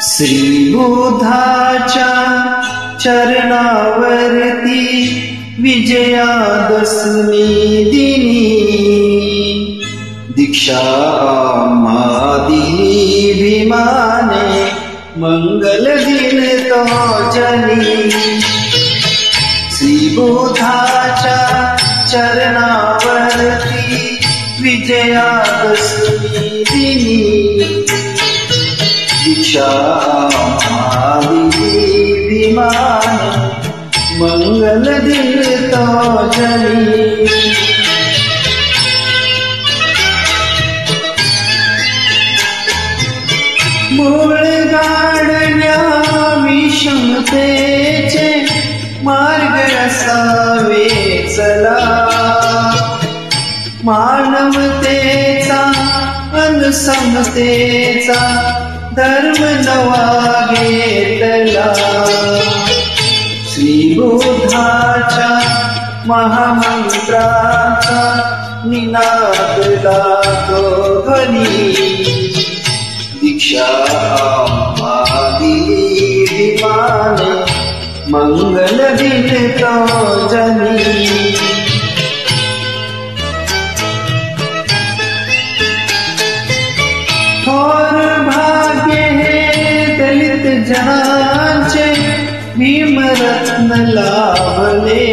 श्री बुद्धाच्या चरणावरती विजयादशमी दिनी दीक्षा आम्हा दिली भीमाने मंगल दिन तो जनी। श्री बुद्धाच्या चरणावरती विजयादशमी दिनी दीक्षा आम्हा दिली भीमाने मंगल दिन तो जनी। मूळ गाडण्या विषमतेचे मार्ग असावे चला, मानवतेचा अनुसमतेचा धर्म नवा घेतला। श्री बुद्धाच्या महामंत्राचा निनादला तो ध्वनी दीक्षा आम्हा दिली भीमाने मंगल दिन तो जनी। थोर भाग्य हे दलित जनाचे भीमरत्न लाभले,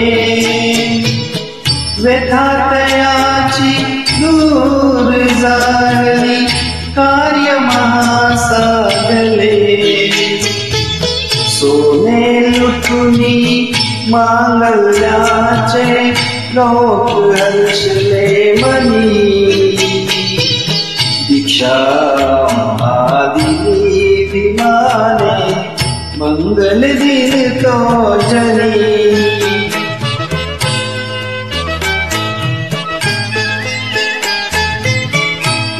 व्यथा तयाची दूर झाली कार्य महासाधले। सोने लुटुनी मांगल्याचे लोक हर्षले मनी दीक्षा आम्हा दिली भीमाने मंगल दिन तो जनी।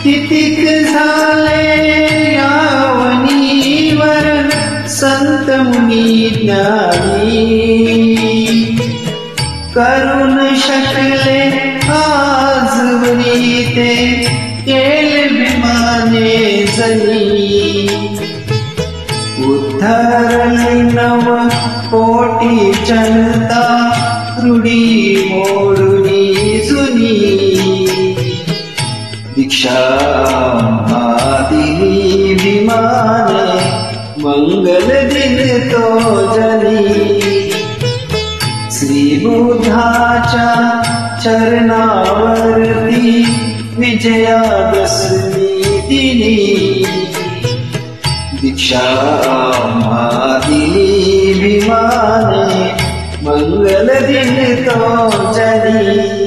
कितीक झाले यावनीवर संत मुनी ज्ञानी, करुण शकले आजवरी ते केले भीमाने जनी। उद्धरली नव कोटी जनता रूढी मोडुनी जुनी दीक्षा आम्हा दिली भीमाने मंगल दिन तो जनी। श्री बुद्धाच्या चरणावरती विजयादशमी दिनी दीक्षा आम्हा दिली भीमाने मंगल दिन तो जनी।